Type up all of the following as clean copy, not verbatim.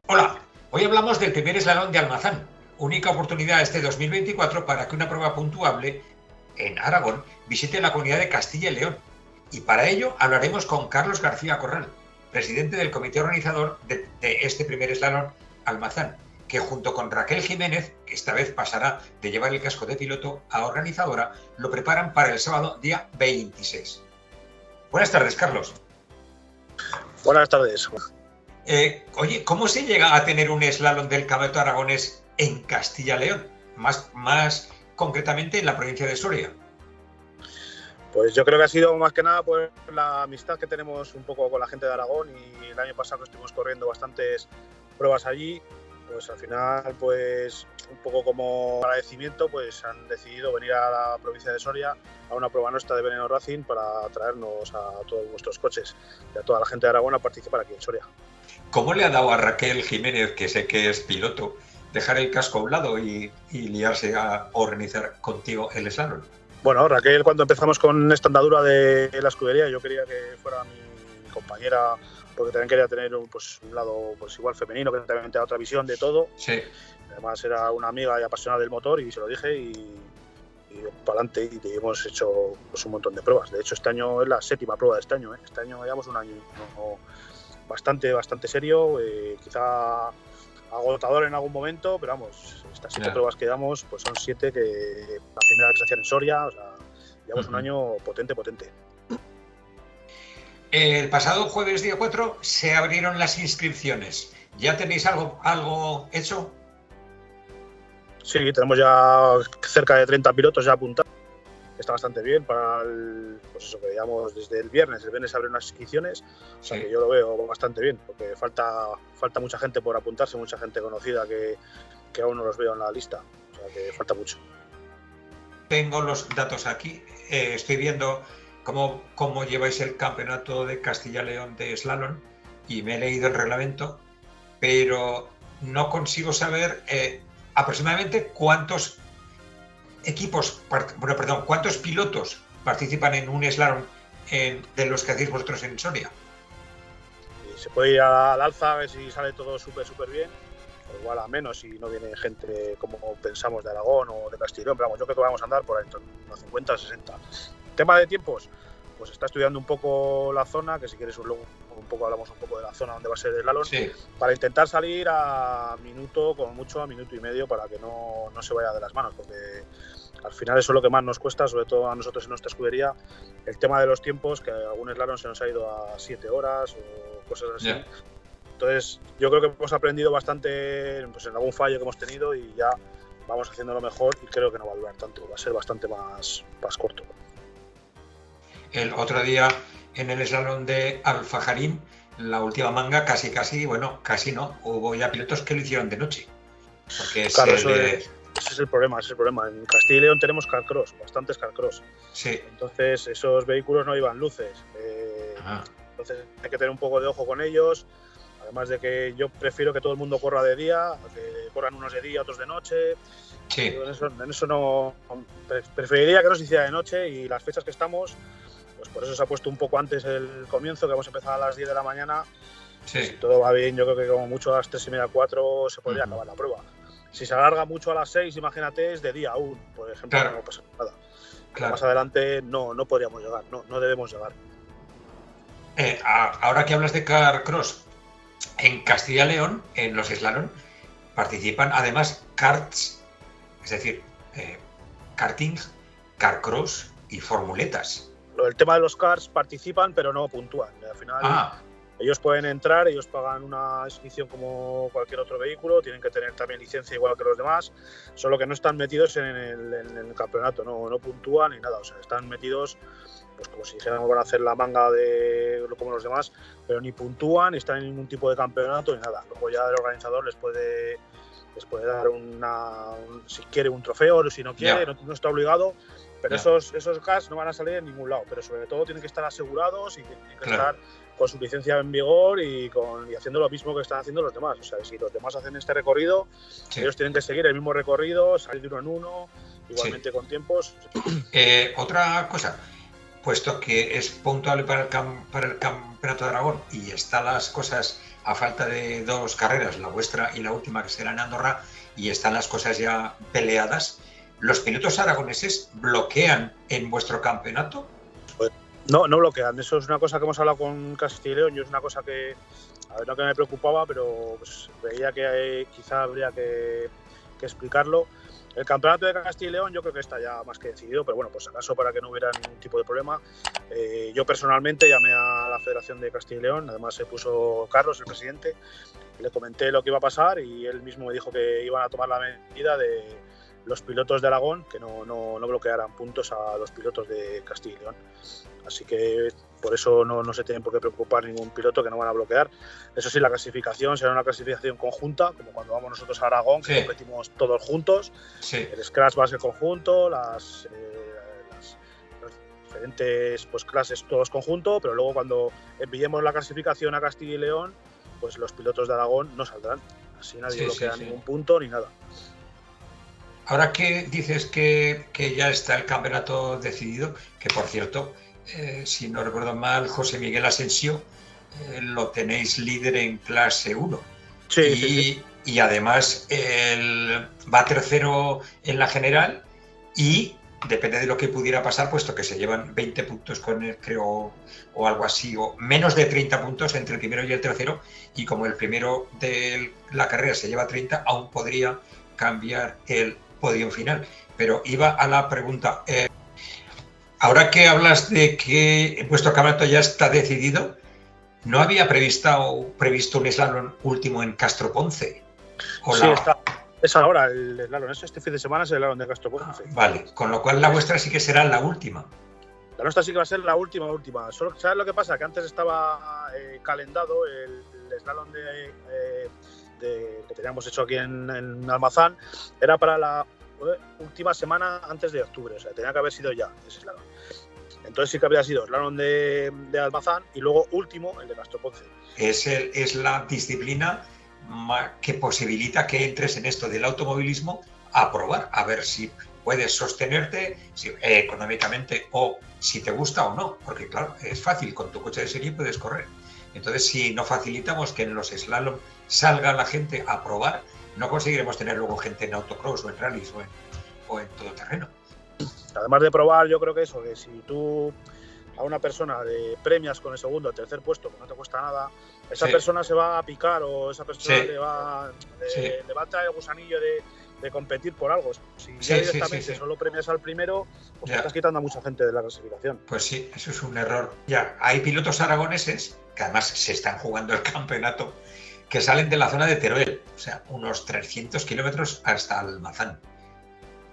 Hola, hoy hablamos del primer eslalon de Almazán, única oportunidad este 2024 para que una prueba puntuable en Aragón visite la comunidad de Castilla y León. Y para ello hablaremos con Carlos García Corral, presidente del comité organizador de este primer eslalon Almazán, que junto con Raquel Jiménez, que esta vez pasará de llevar el casco de piloto a organizadora, lo preparan para el sábado día 26. Buenas tardes, Carlos. Buenas tardes. Oye, ¿cómo se llega a tener un slalom del Campeonato Aragonés en Castilla-León? Más concretamente en la provincia de Soria. Pues yo creo que ha sido más que nada por la amistad que tenemos un poco con la gente de Aragón, y el año pasado estuvimos corriendo bastantes pruebas allí. Pues al final, pues un poco como agradecimiento, pues han decidido venir a la provincia de Soria a una prueba nuestra de Veneno Racing para traernos a todos vuestros coches y a toda la gente de Aragón a participar aquí en Soria. ¿Cómo le ha dado a Raquel Jiménez, que sé que es piloto, dejar el casco a un lado y liarse a organizar contigo el slalom? Bueno, Raquel, cuando empezamos con esta andadura de la escudería, yo quería que fuera mi compañera, porque también quería tener un lado pues igual femenino, que también tenga otra visión de todo. Sí. Además era una amiga y apasionada del motor, y se lo dije y para adelante, y hemos hecho pues un montón de pruebas. De hecho, este año es la 7ª prueba de este año. Este año llevamos un año bastante serio, quizá agotador en algún momento, pero vamos, estas 7 pruebas que damos pues son 7 que la primera que se hacían en Soria, o sea, llevamos un año potente. El pasado jueves día 4 se abrieron las inscripciones. ¿Ya tenéis algo hecho? Sí, tenemos ya cerca de 30 pilotos ya apuntados. Está bastante bien para pues eso que digamos desde el viernes. El viernes abren las inscripciones, o sea que yo lo veo bastante bien, porque falta mucha gente por apuntarse, mucha gente conocida que aún no los veo en la lista, o sea que falta mucho. Tengo los datos aquí, estoy viendo cómo lleváis el campeonato de Castilla-León de slalom y me he leído el reglamento, pero no consigo saber aproximadamente cuántos pilotos participan en un slalom de los que hacéis vosotros en Soria. Y se puede ir al alza a ver si sale todo súper bien, o igual a menos si no viene gente como pensamos de Aragón o de Castilla y León, pero vamos, yo creo que vamos a andar por ahí entre los 50 y 60. Tema de tiempos, pues está estudiando un poco la zona, que si quieres luego hablamos un poco de la zona donde va a ser el slalom, sí, para intentar salir a minuto, como mucho a minuto y medio, para que no se vaya de las manos, porque al final eso es lo que más nos cuesta, sobre todo a nosotros en nuestra escudería, el tema de los tiempos, que algún slalom se nos ha ido a 7 horas o cosas así. Yeah. Entonces yo creo que hemos aprendido bastante pues, en algún fallo que hemos tenido, y ya vamos haciéndolo mejor, y creo que no va a durar tanto, va a ser bastante más corto. El otro día en el slalom de Alfajarín, la última manga, casi no, hubo ya pilotos que lo hicieron de noche. Porque claro, ese es el problema. En Castilla y León tenemos carcross, bastantes carcross. Sí. Entonces esos vehículos no llevan luces. Entonces hay que tener un poco de ojo con ellos. Además de que yo prefiero que todo el mundo corra de día, que corran unos de día, otros de noche. Sí. En eso no. Preferiría que no se hiciera de noche, y las fechas que estamos, pues por eso se ha puesto un poco antes el comienzo, que vamos a empezar a las 10 de la mañana. Sí. Si todo va bien, yo creo que como mucho a las 3:30, 4 se podría acabar la prueba. Si se alarga mucho a las 6, imagínate, es de día aún, por ejemplo, claro, no pasa nada. Claro. Más adelante no podríamos llegar, no debemos llegar. Ahora que hablas de carcross, en Castilla y León, en los slalom, participan además karts, es decir, kartings, carcross y formuletas. El tema de los karts participan, pero no puntúan. Al final, ellos pueden entrar, ellos pagan una inscripción como cualquier otro vehículo, tienen que tener también licencia igual que los demás, solo que no están metidos en el campeonato, no puntúan ni nada, o sea, están metidos pues como si dijéramos van a hacer la manga como los demás, pero ni puntúan, ni están en ningún tipo de campeonato ni nada. Luego ya el organizador les puede dar si quiere un trofeo, o si no quiere, no está obligado, pero esos gas no van a salir en ningún lado, pero sobre todo tienen que estar asegurados y tienen que estar con su licencia en vigor y haciendo lo mismo que están haciendo los demás. O sea, si los demás hacen este recorrido, ellos tienen que seguir el mismo recorrido, salir de uno en uno, igualmente con tiempos. Otra cosa, puesto que es puntuable para el Campeonato de Aragón y están las cosas a falta de 2 carreras, la vuestra y la última que será en Andorra, y están las cosas ya peleadas, ¿los pilotos aragoneses bloquean en vuestro campeonato? Pues no bloquean. Eso es una cosa que hemos hablado con Castilla y León. Yo es una cosa que, a ver, no que me preocupaba, pero pues, veía que quizá habría que explicarlo. El campeonato de Castilla y León yo creo que está ya más que decidido, pero bueno, pues acaso para que no hubiera ningún tipo de problema, yo personalmente llamé a la Federación de Castilla y León, además se puso Carlos, el presidente, le comenté lo que iba a pasar y él mismo me dijo que iban a tomar la medida de los pilotos de Aragón, que no bloquearan puntos a los pilotos de Castilla y León. Así que por eso no se tienen por qué preocupar ningún piloto, que no van a bloquear. Eso sí, la clasificación será una clasificación conjunta, como cuando vamos nosotros a Aragón, que competimos todos juntos. Sí. El scratch va a ser conjunto, las diferentes pues, clases todos conjunto, pero luego cuando enviemos la clasificación a Castilla y León, pues los pilotos de Aragón no saldrán. Así nadie bloquea ningún punto ni nada. Ahora que dices que ya está el campeonato decidido, que por cierto, si no recuerdo mal, José Miguel Asensio lo tenéis líder en clase 1. Sí. Y además va tercero en la general y depende de lo que pudiera pasar, puesto que se llevan 20 puntos con él, creo, o algo así, o menos de 30 puntos entre el primero y el tercero, y como el primero de la carrera se lleva 30, aún podría cambiar el podio final. Pero iba a la pregunta, ahora que hablas de que vuestro campeonato ya está decidido, ¿no había previsto un slalom último en Castro Ponce? Sí, está. Es ahora el slalom, este fin de semana es el slalom de Castro Ponce. Vale, con lo cual la vuestra sí que será la última. La nuestra sí que va a ser la última. Solo, ¿sabes lo que pasa? Que antes estaba calendado el slalom que teníamos hecho aquí en Almazán, era para la última semana antes de octubre, o sea, tenía que haber sido ya ese slalom. Entonces sí que había sido slalom de Almazán y luego último el de Castro Ponce. Es la disciplina que posibilita que entres en esto del automovilismo a probar, a ver si puedes sostenerte económicamente o si te gusta o no, porque claro, es fácil, con tu coche de serie puedes correr. Entonces, si no facilitamos que en los slalom salga la gente a probar, no conseguiremos tener luego gente en autocross o en rallies o en todoterreno. Además de probar, yo creo que eso, que si tú a una persona le premias con el segundo o tercer puesto, que no te cuesta nada, esa persona se va a picar o esa persona le va a traer el gusanillo de competir por algo. Si ya directamente solo premias al primero, pues estás quitando a mucha gente de la clasificación. Pues sí, eso es un error. Ya, hay pilotos aragoneses, que además se están jugando el campeonato, que salen de la zona de Teruel, o sea, unos 300 kilómetros hasta Almazán.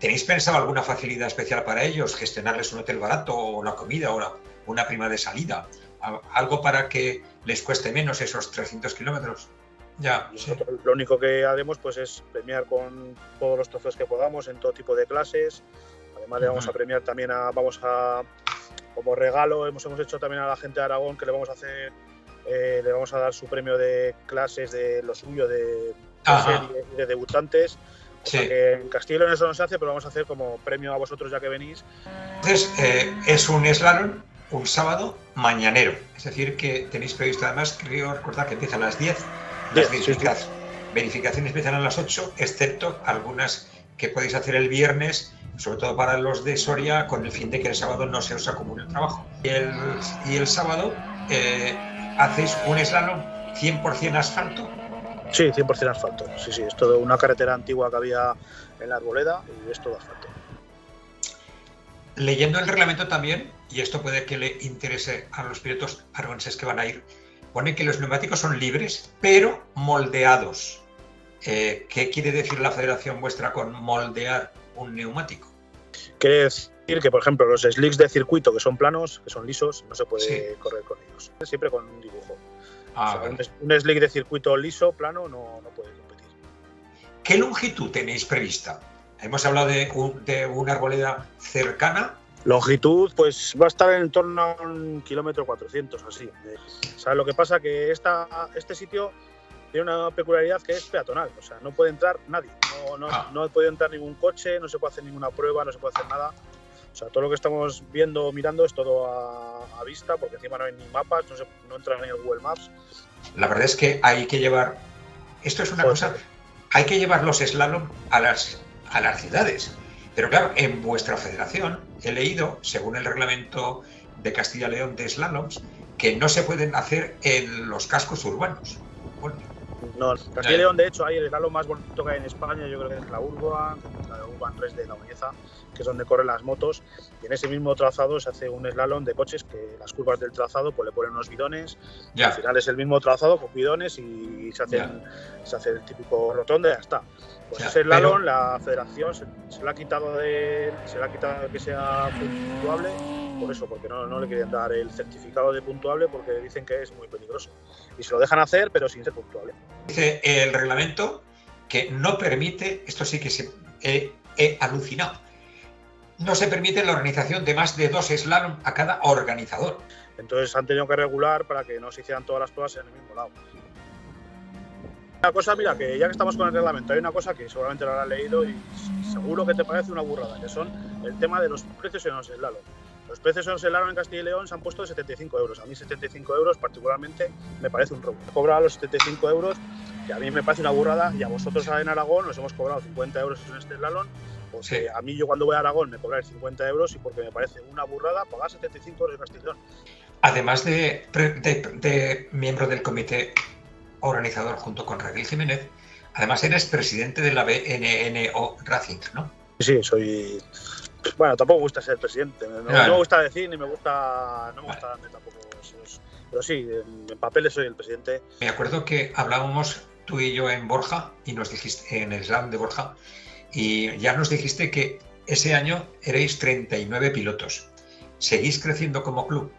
¿Tenéis pensado alguna facilidad especial para ellos? ¿Gestionarles un hotel barato o la comida o una prima de salida? ¿Algo para que les cueste menos esos 300 kilómetros? Ya, nosotros lo único que haremos pues es premiar con todos los trofeos que podamos en todo tipo de clases. Además le vamos a premiar también como regalo, hemos hecho también a la gente de Aragón que le vamos a hacer, le vamos a dar su premio de clases de lo suyo de serie y de debutantes. O sea que en Castilla y León eso no se hace, pero vamos a hacer como premio a vosotros ya que venís. Entonces es un slalom un sábado mañanero, es decir que tenéis previsto, además creo recordar que empieza a las 10. Las verificaciones empiezan a las 8, excepto algunas que podéis hacer el viernes, sobre todo para los de Soria, con el fin de que el sábado no se os acumule el trabajo. Y el sábado hacéis un slalom 100% asfalto. Sí, 100% asfalto. Sí, es todo una carretera antigua que había en la Arboleda y es todo asfalto. Leyendo el reglamento también, y esto puede que le interese a los pilotos aragoneses que van a ir, pone que los neumáticos son libres, pero moldeados. ¿Qué quiere decir la federación vuestra con moldear un neumático? Quiere decir que, por ejemplo, los slicks de circuito que son planos, que son lisos, no se puede correr con ellos. Siempre con un dibujo. Un slick de circuito liso, plano, no puede competir. ¿Qué longitud tenéis prevista? Hemos hablado de una arboleda cercana. Longitud, pues va a estar en torno a 1,4 kilómetros, así. ¿Sabes lo que pasa? Que este sitio tiene una peculiaridad que es peatonal, o sea, no puede entrar nadie, no puede entrar ningún coche, no se puede hacer ninguna prueba, no se puede hacer nada. O sea, todo lo que estamos mirando es todo a vista, porque encima no hay ni mapas, no entra ni el Google Maps. La verdad es que hay que llevar, esto es una cosa, hay que llevar los slalom a las ciudades. Pero claro, en vuestra federación he leído, según el reglamento de Castilla y León de slaloms, que no se pueden hacer en los cascos urbanos. Bueno, no, Castilla y León, de hecho, hay el slalom más bonito que hay en España, yo creo que es la Urban Race de La Bañeza, que es donde corren las motos, y en ese mismo trazado se hace un slalom de coches que las curvas del trazado pues le ponen unos bidones, y al final es el mismo trazado con bidones y se hace el típico rotonda y ya está. Pues ese slalom la federación se le ha quitado que sea puntuable, por eso, porque no le quieren dar el certificado de puntuable porque dicen que es muy peligroso. Y se lo dejan hacer, pero sin ser puntuable. Dice el reglamento que no permite, esto sí que he alucinado, no se permite la organización de más de 2 slalom a cada organizador. Entonces han tenido que regular para que no se hicieran todas las pruebas en el mismo lado. Una cosa, mira, que ya que estamos con el reglamento, hay una cosa que seguramente lo habrás leído y seguro que te parece una burrada, que son el tema de los precios en los slalom. Los precios en los slalom en Castilla y León se han puesto de 75 euros. A mí 75 euros particularmente me parece un robo. Cobrar los 75 euros, que a mí me parece una burrada, y a vosotros en Aragón os hemos cobrado 50 euros en este slalom. Porque a mí, yo cuando voy a Aragón me cobran 50 euros y porque me parece una burrada pagar 75 euros en Castilla y León. Además de miembro del comité organizador junto con Raquel Jiménez, además eres presidente de la BNNO Racing, ¿no? Sí, soy... Bueno, tampoco me gusta ser presidente, no me gusta decir ni me gusta darme tampoco esos... Pero sí, en papeles soy el presidente. Me acuerdo que hablábamos tú y yo en Borja, y nos dijiste, en el slam de Borja, y ya nos dijiste que ese año erais 39 pilotos. ¿Seguís creciendo como club?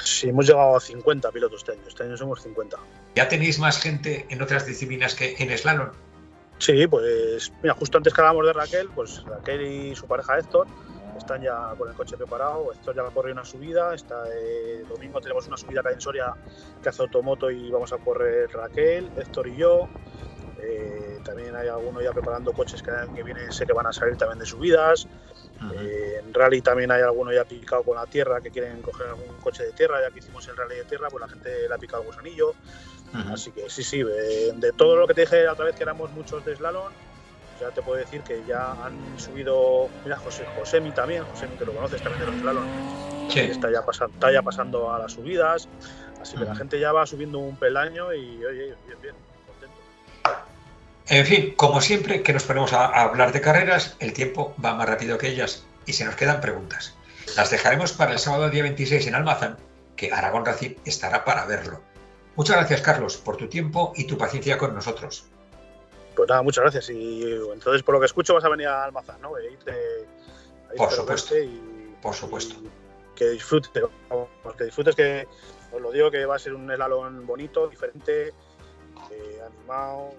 Sí, hemos llegado a 50 pilotos este año somos 50. ¿Ya tenéis más gente en otras disciplinas que en slalom? Sí, pues mira, justo antes que hablábamos de Raquel, pues Raquel y su pareja Héctor están ya con el coche preparado. Héctor ya va a correr una subida, domingo tenemos una subida acá en Soria que hace automoto y vamos a correr Raquel, Héctor y yo. También hay alguno ya preparando coches que el año que viene sé que van a salir también de subidas. En rally también hay alguno ya picado con la tierra que quieren coger algún coche de tierra. Ya que hicimos el rally de tierra, pues la gente le ha picado el gusanillo. Así que sí, de todo lo que te dije la otra vez que éramos muchos de slalom, ya te puedo decir que ya han subido. Mira, Josemi también, Josemi que lo conoces también de los slalom, sí. Está ya pasando a las subidas, así que la gente ya va subiendo un peldaño y oye, bien, contento. En fin, como siempre que nos ponemos a hablar de carreras, el tiempo va más rápido que ellas y se nos quedan preguntas. Las dejaremos para el sábado día 26 en Almazán, que Aragón Racing estará para verlo. Muchas gracias, Carlos, por tu tiempo y tu paciencia con nosotros. Pues nada, muchas gracias. Y entonces, por lo que escucho, vas a venir a Almazán, ¿no? Por supuesto. Por supuesto. Que disfrutes, que os lo digo, que va a ser un slalom bonito, diferente, animado.